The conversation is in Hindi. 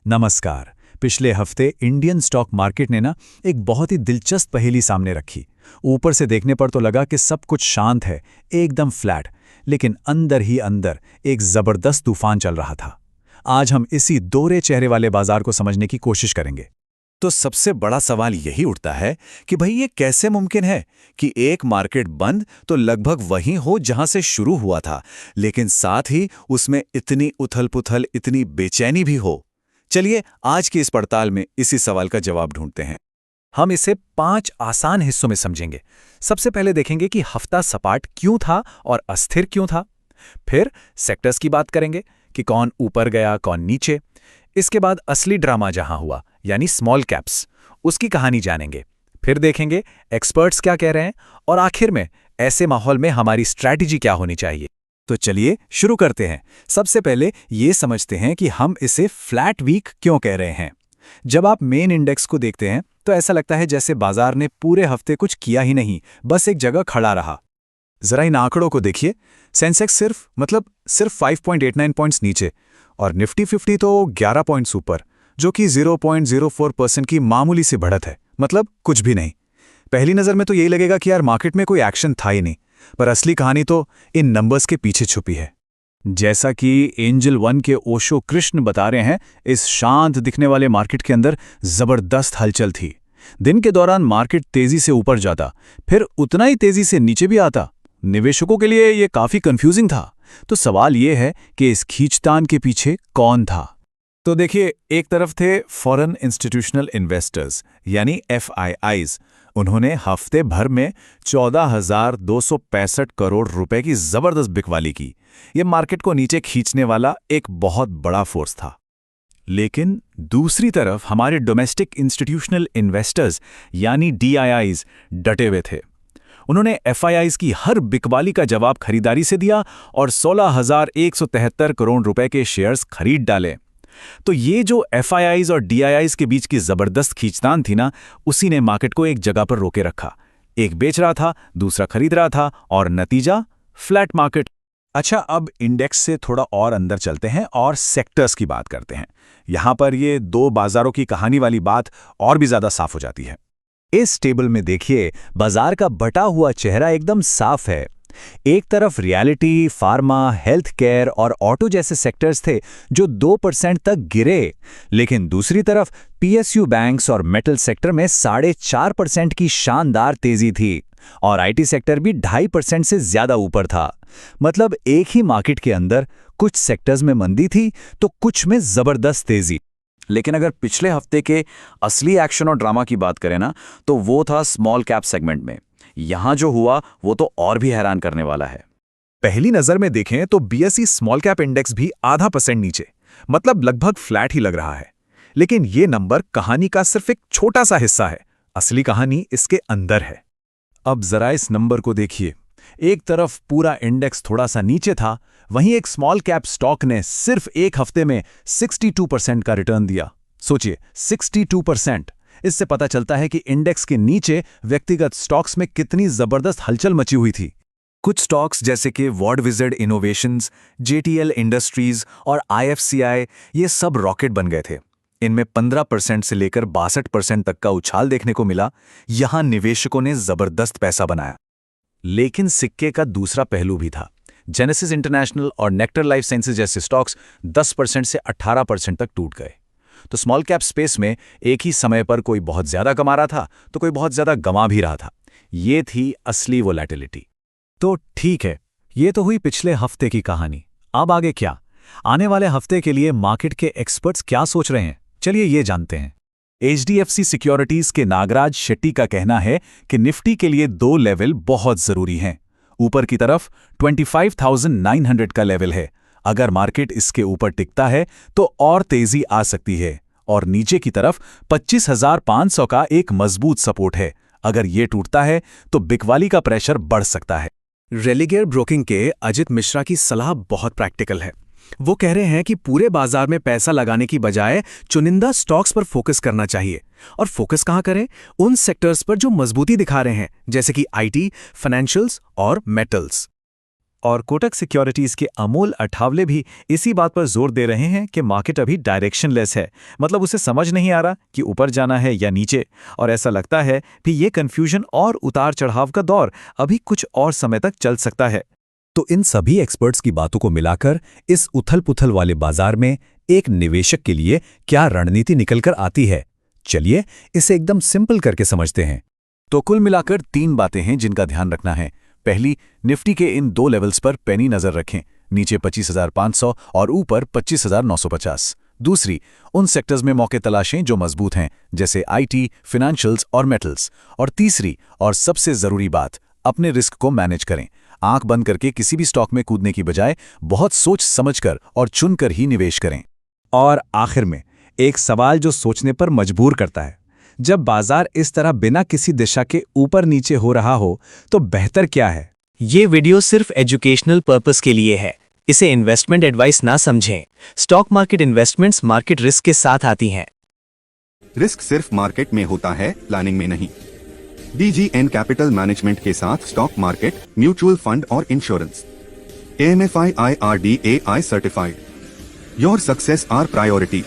नमस्कार। पिछले हफ्ते इंडियन स्टॉक मार्केट ने एक बहुत ही दिलचस्प पहेली सामने रखी। ऊपर से देखने पर तो लगा कि सब कुछ शांत है, एकदम फ्लैट, लेकिन अंदर ही अंदर एक जबरदस्त तूफान चल रहा था। आज हम इसी दोहरे चेहरे वाले बाजार को समझने की कोशिश करेंगे। तो सबसे बड़ा सवाल यही उठता है कि भाई ये कैसे मुमकिन है कि एक मार्केट बंद तो लगभग वहीं हो जहां से शुरू हुआ था, लेकिन साथ ही उसमें इतनी उथल-पुथल, इतनी बेचैनी भी हो। चलिए आज की इस पड़ताल में इसी सवाल का जवाब ढूंढते हैं। हम इसे 5 आसान हिस्सों में समझेंगे। सबसे पहले देखेंगे कि हफ्ता सपाट क्यों था और अस्थिर क्यों था। फिर सेक्टर्स की बात करेंगे कि कौन ऊपर गया, कौन नीचे। इसके बाद असली ड्रामा जहां हुआ, यानी स्मॉल कैप्स, उसकी कहानी जानेंगे। फिर देखेंगे एक्सपर्ट्स क्या कह रहे हैं और आखिर में ऐसे माहौल में हमारी स्ट्रैटेजी क्या होनी चाहिए। तो चलिए शुरू करते हैं। सबसे पहले ये समझते हैं कि हम इसे फ्लैट वीक क्यों कह रहे हैं। जब आप मेन इंडेक्स को देखते हैं तो ऐसा लगता है जैसे बाजार ने पूरे हफ्ते कुछ किया ही नहीं, बस एक जगह खड़ा रहा। जरा इन आंकड़ों को देखिए। सेंसेक्स सिर्फ 5.89 पॉइंट्स नीचे और निफ्टी 50 तो 11 पॉइंट्स ऊपर, जो कि 0.04% की मामूली सी बढ़त है, मतलब कुछ भी नहीं। पहली नज़र में तो यही लगेगा कि यार मार्केट में कोई एक्शन था ही नहीं, पर असली कहानी तो इन नंबर्स के पीछे छुपी है। जैसा कि एंजल 1 के ओशो कृष्ण बता रहे हैं, इस शांत दिखने वाले मार्केट के अंदर जबरदस्त हलचल थी। दिन के दौरान मार्केट तेजी से ऊपर जाता, फिर उतना ही तेजी से नीचे भी आता। निवेशकों के लिए ये काफी कंफ्यूजिंग था। तो सवाल ये है कि इस खींचतान के पीछे कौन था। तो देखिए, एक तरफ थे फॉरेन इंस्टीट्यूशनल इन्वेस्टर्स यानी FIIs। उन्होंने हफ्ते भर में 14,265 करोड़ रुपए की जबरदस्त बिकवाली की। ये मार्केट को नीचे खींचने वाला एक बहुत बड़ा फोर्स था। लेकिन दूसरी तरफ हमारे डोमेस्टिक इंस्टीट्यूशनल इन्वेस्टर्स यानी DIIs डटे हुए थे। उन्होंने FIIs की हर बिकवाली का जवाब खरीदारी से दिया और 16,173 करोड़ रुपए के शेयर्स खरीद डाले। तो ये जो FIIs और DIIs के बीच की जबरदस्त खींचतान थी ना, उसी ने मार्केट को एक जगह पर रोके रखा। एक बेच रहा था, दूसरा खरीद रहा था और नतीजा फ्लैट मार्केट। अच्छा, अब इंडेक्स से थोड़ा और अंदर चलते हैं और सेक्टर्स की बात करते हैं। यहां पर ये दो बाजारों की कहानी वाली बात और भी ज्यादा साफ हो जाती है। इस टेबल में देखिए, बाजार का बटा हुआ चेहरा एकदम साफ है। एक तरफ रियलिटी, फार्मा, हेल्थ केयर और ऑटो जैसे सेक्टर्स थे जो 2% तक गिरे, लेकिन दूसरी तरफ PSU बैंक्स और मेटल सेक्टर में 4.5% की शानदार तेजी थी और IT सेक्टर भी 2.5% से ज्यादा ऊपर था। मतलब एक ही मार्केट के अंदर कुछ सेक्टर्स में मंदी थी तो कुछ में जबरदस्त तेजी। लेकिन अगर पिछले हफ्ते के असली एक्शन और ड्रामा की बात करें ना, तो वो था स्मॉल कैप सेगमेंट में। यहां जो हुआ वो तो और भी हैरान करने वाला है। पहली नजर में देखें तो BSE स्मॉल कैप इंडेक्स भी 0.5% नीचे, मतलब लगभग फ्लैट ही लग रहा है। लेकिन ये नंबर कहानी का सिर्फ एक छोटा सा हिस्सा है। असली कहानी इसके अंदर है। अब जरा इस नंबर को देखिए। एक तरफ पूरा इंडेक्स थोड़ा सा नीचे था, वहीं एक स्मॉल कैप स्टॉक ने सिर्फ एक हफ्ते में 62% का रिटर्न दिया। सोचिए, 62%। इससे पता चलता है कि इंडेक्स के नीचे व्यक्तिगत स्टॉक्स में कितनी जबरदस्त हलचल मची हुई थी। कुछ स्टॉक्स जैसे कि वर्डविज़र्ड इनोवेशंस, JTL इंडस्ट्रीज और IFCI, ये सब रॉकेट बन गए थे। इनमें 15% से लेकर 62% तक का उछाल देखने को मिला। यहां निवेशकों ने जबरदस्त पैसा बनाया। लेकिन सिक्के का दूसरा पहलू भी था। जेनेसिस इंटरनेशनल और नेक्टर लाइफ साइंसेज जैसे स्टॉक्स 10% से 18% तक टूट गए। तो स्मॉल कैप स्पेस में एक ही समय पर कोई बहुत ज्यादा कमा रहा था तो कोई बहुत ज्यादा गमा भी रहा था। ये थी असली वोलेटिलिटी। तो ठीक है, ये तो हुई पिछले हफ्ते की कहानी। अब आगे क्या? आने वाले हफ्ते के लिए मार्केट के एक्सपर्ट्स क्या सोच रहे हैं, चलिए ये जानते हैं। HDFC सिक्योरिटीज के नागराज शेट्टी का कहना है कि निफ्टी के लिए 2 लेवल बहुत जरूरी हैं। ऊपर की तरफ 25,900 का लेवल है। अगर मार्केट इसके ऊपर टिकता है तो और तेजी आ सकती है, और नीचे की तरफ 25,500 का एक मजबूत सपोर्ट है। अगर ये टूटता है तो बिकवाली का प्रेशर बढ़ सकता है। रेलिगेयर ब्रोकिंग के अजित मिश्रा की सलाह बहुत प्रैक्टिकल है। वो कह रहे हैं कि पूरे बाजार में पैसा लगाने की बजाय चुनिंदा स्टॉक्स पर फोकस करना चाहिए। और फोकस कहां करें? उन सेक्टर्स पर जो मजबूती दिखा रहे हैं, जैसे कि IT, फाइनेंशियल्स और मेटल्स। और कोटक सिक्योरिटीज के अमोल अठावले भी इसी बात पर जोर दे रहे हैं कि मार्केट अभी डायरेक्शनलेस है, मतलब उसे समझ नहीं आ रहा कि ऊपर जाना है या नीचे, और ऐसा लगता है कि ये कंफ्यूजन और उतार चढ़ाव का दौर अभी कुछ और समय तक चल सकता है। तो इन सभी एक्सपर्ट्स की बातों को मिलाकर इस उथल-पुथल वाले बाजार में एक निवेशक के लिए क्या रणनीति निकलकर आती है, चलिए इसे एकदम सिंपल करके समझते हैं। तो कुल मिलाकर 3 बातें हैं जिनका ध्यान रखना है। पहली, निफ्टी के इन 2 लेवल्स पर पैनी नजर रखें, नीचे 25,500 और ऊपर 25,950। दूसरी, उन सेक्टर्स में मौके तलाशें जो मजबूत हैं, जैसे आईटी, फाइनेंशियल्स और मेटल्स। और तीसरी और सबसे जरूरी बात, अपने रिस्क को मैनेज करें। आंख बंद करके किसी भी स्टॉक में कूदने की बजाय बहुत सोच समझकर और चुनकर ही निवेश करें। और आखिर में एक सवाल जो सोचने पर मजबूर करता है, जब बाजार इस तरह बिना किसी दिशा के ऊपर नीचे हो रहा हो तो बेहतर क्या है? ये वीडियो सिर्फ एजुकेशनल पर्पस के लिए है, इसे इन्वेस्टमेंट एडवाइस ना समझें। Stock market investments market risk के साथ आती हैं। रिस्क सिर्फ मार्केट में होता है, प्लानिंग में नहीं। DGN कैपिटल मैनेजमेंट के साथ स्टॉक मार्केट, म्यूचुअल फंड और insurance. AMFI IRDAI certified. Your success are priority.